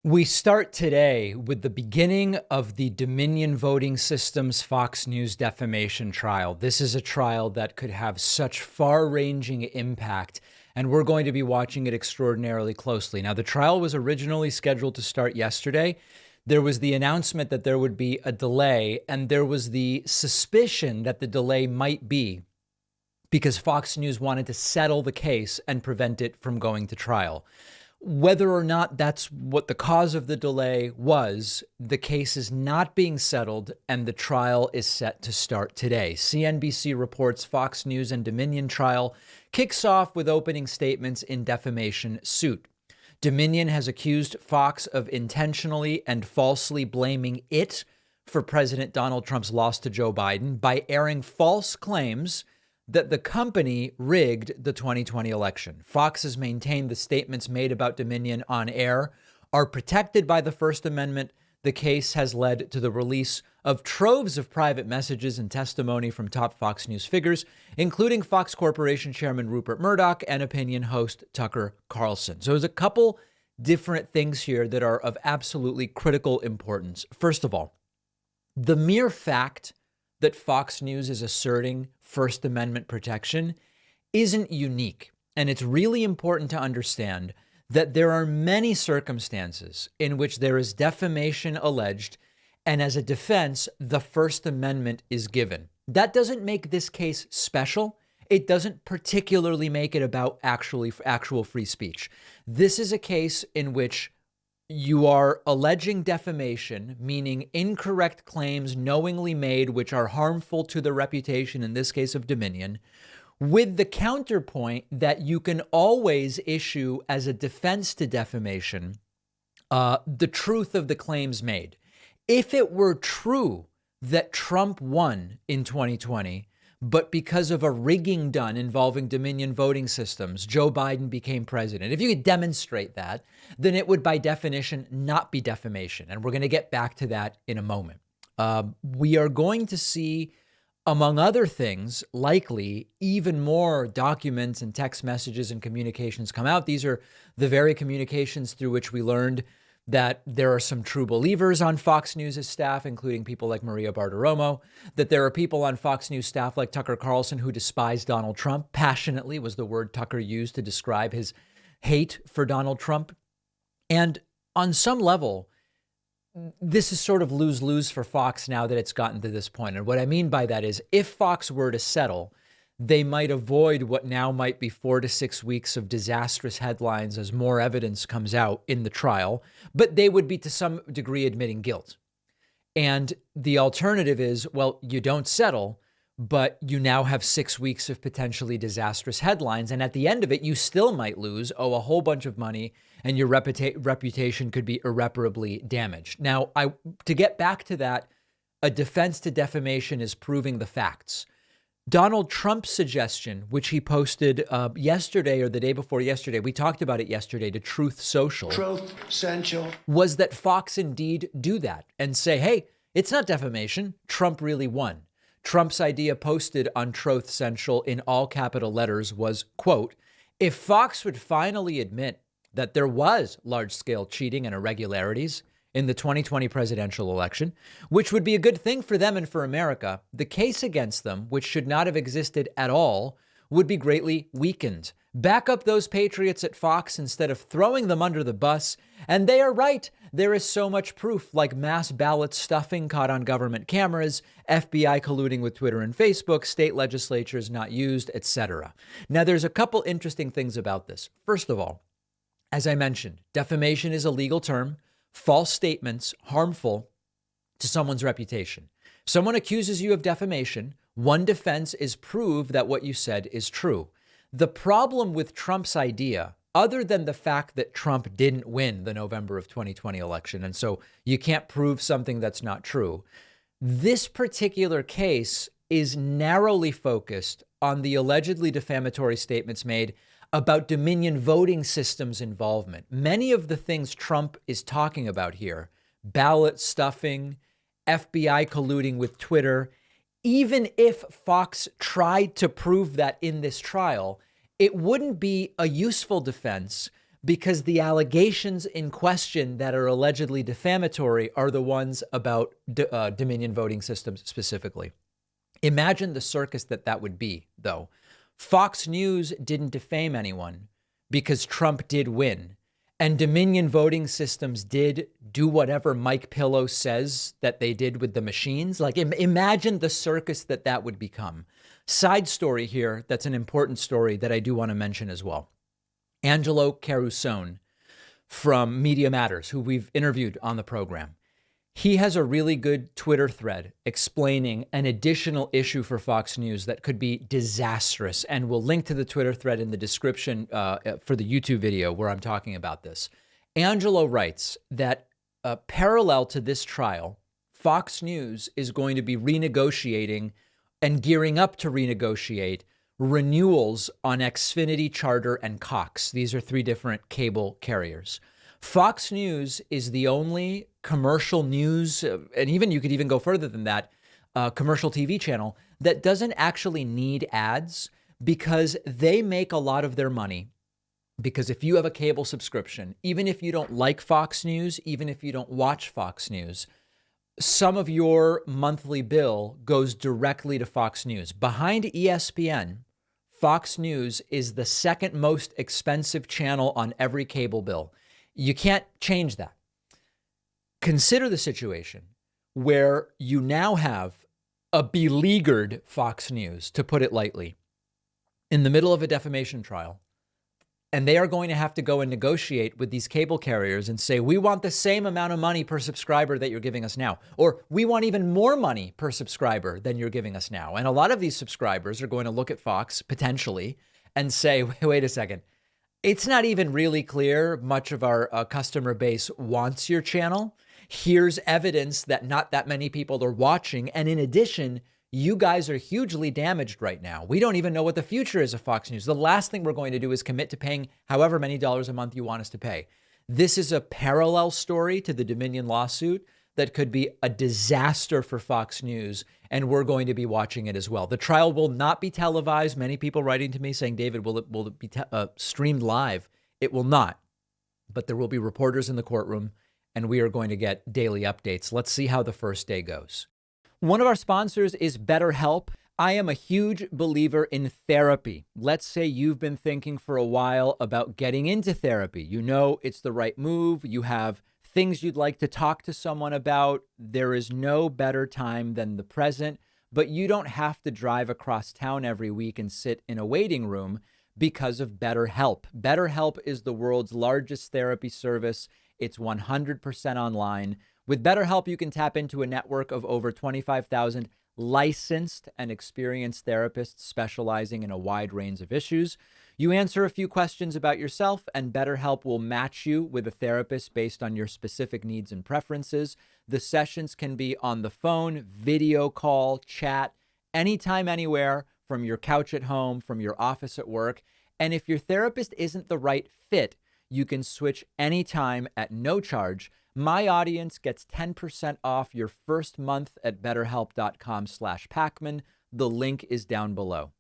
We start today with the beginning of the Dominion Voting Systems Fox News defamation trial. This is a trial that could have such far-ranging impact, and we're going to be watching it extraordinarily closely. Now, the trial was originally scheduled to start yesterday. There was the announcement that there would be a delay, and there was the suspicion that the delay might be because Fox News wanted to settle the case and prevent it from going to trial. Whether or not that's what the cause of the delay was, the case is not being settled and the trial is set to start today. CNBC reports Fox News and Dominion trial kicks off with opening statements in defamation suit. Dominion has accused Fox of intentionally and falsely blaming it for President Donald Trump's loss to Joe Biden by airing false claims that the company rigged the 2020 election. Fox has maintained the statements made about Dominion on air are protected by the First Amendment. The case has led to the release of troves of private messages and testimony from top Fox News figures, including Fox Corporation Chairman Rupert Murdoch and opinion host Tucker Carlson. So there's a couple different things here that are of absolutely critical importance. First of all, the mere fact that Fox News is asserting First Amendment protection isn't unique. And it's really important to understand that there are many circumstances in which there is defamation alleged, and as a defense, the First Amendment is given. That doesn't make this case special. It doesn't particularly make it about actual free speech. This is a case in which you are alleging defamation, meaning incorrect claims knowingly made, which are harmful to the reputation, in this case of Dominion, with the counterpoint that you can always issue as a defense to defamation the truth of the claims made. If it were true that Trump won in 2020, but because of a rigging done involving Dominion voting systems, Joe Biden became president. If you could demonstrate that, then it would by definition not be defamation. And we're going to get back to that in a moment. We are going to see, among other things, likely even more documents and text messages and communications come out. These are the very communications through which we learned that there are some true believers on Fox News' staff, including people like Maria Bartiromo, that there are people on Fox News staff like Tucker Carlson who despise Donald Trump. Passionately was the word Tucker used to describe his hate for Donald Trump. And on some level, this is sort of lose-lose for Fox now that it's gotten to this point. And what I mean by that is if Fox were to settle, they might avoid what now might be 4 to 6 weeks of disastrous headlines as more evidence comes out in the trial, but they would be to some degree admitting guilt. And the alternative is, well, you don't settle, but you now have 6 weeks of potentially disastrous headlines. And at the end of it, you still might owe a whole bunch of money, and your reputation could be irreparably damaged. Now, to get back to that, a defense to defamation is proving the facts. Donald Trump's suggestion, which he posted yesterday or the day before yesterday, we talked about it yesterday to Truth Social, was that Fox indeed do that and say, hey, it's not defamation. Trump really won. Trump's idea posted on Truth Social in all capital letters was, quote, if Fox would finally admit that there was large-scale cheating and irregularities in the 2020 presidential election, which would be a good thing for them and for America, the case against them, which should not have existed at all, would be greatly weakened. Back up those patriots at Fox instead of throwing them under the bus. And they are right. There is so much proof, like mass ballot stuffing caught on government cameras, FBI colluding with Twitter and Facebook, state legislatures not used, etc. Now, there's a couple interesting things about this. First of all, as I mentioned, defamation is a legal term. False statements harmful to someone's reputation. Someone accuses you of defamation. One defense is prove that what you said is true. The problem with Trump's idea, other than the fact that Trump didn't win the November of 2020 election, and so you can't prove something that's not true, this particular case is narrowly focused on the allegedly defamatory statements made about Dominion voting systems involvement. Many of the things Trump is talking about here, ballot stuffing, FBI colluding with Twitter, even if Fox tried to prove that in this trial, it wouldn't be a useful defense because the allegations in question that are allegedly defamatory are the ones about Dominion voting systems specifically. Imagine the circus that would be, though. Fox News didn't defame anyone because Trump did win. And Dominion voting systems did do whatever Mike Pillow says that they did with the machines. Like, imagine the circus that would become. Side story here, that's an important story that I do want to mention as well. Angelo Carusone from Media Matters, who we've interviewed on the program, he has a really good Twitter thread explaining an additional issue for Fox News that could be disastrous. And we'll link to the Twitter thread in the description for the YouTube video where I'm talking about this. Angelo writes that parallel to this trial, Fox News is going to be renegotiating and gearing up to renegotiate renewals on Xfinity, Charter, and Cox. These are three different cable carriers. Fox News is the only commercial news, and even you could even go further than that, commercial TV channel that doesn't actually need ads because they make a lot of their money. Because if you have a cable subscription, even if you don't like Fox News, even if you don't watch Fox News, some of your monthly bill goes directly to Fox News. Behind ESPN, Fox News is the second most expensive channel on every cable bill. You can't change that. Consider the situation where you now have a beleaguered Fox News, to put it lightly, in the middle of a defamation trial. And they are going to have to go and negotiate with these cable carriers and say, we want the same amount of money per subscriber that you're giving us now, or we want even more money per subscriber than you're giving us now. And a lot of these subscribers are going to look at Fox potentially and say, wait a second, it's not even really clear much of our customer base wants your channel. Here's evidence that not that many people are watching. And in addition, you guys are hugely damaged right now. We don't even know what the future is of Fox News. The last thing we're going to do is commit to paying however many dollars a month you want us to pay. This is a parallel story to the Dominion lawsuit that could be a disaster for Fox News, and we're going to be watching it as well. The trial will not be televised. Many people writing to me saying, David, will it be streamed live? It will not, but there will be reporters in the courtroom, and we are going to get daily updates. Let's see how the first day goes. One of our sponsors is BetterHelp. I am a huge believer in therapy. Let's say you've been thinking for a while about getting into therapy. You know it's the right move. You have things you'd like to talk to someone about. There is no better time than the present, but you don't have to drive across town every week and sit in a waiting room because of BetterHelp. BetterHelp is the world's largest therapy service. It's 100% online. With BetterHelp, you can tap into a network of over 25,000 licensed and experienced therapists specializing in a wide range of issues. You answer a few questions about yourself, and BetterHelp will match you with a therapist based on your specific needs and preferences. The sessions can be on the phone, video call, chat, anytime, anywhere, from your couch at home, from your office at work. And if your therapist isn't the right fit, you can switch anytime at no charge. My audience gets 10% off your first month at betterhelp.com/Pacman. The link is down below.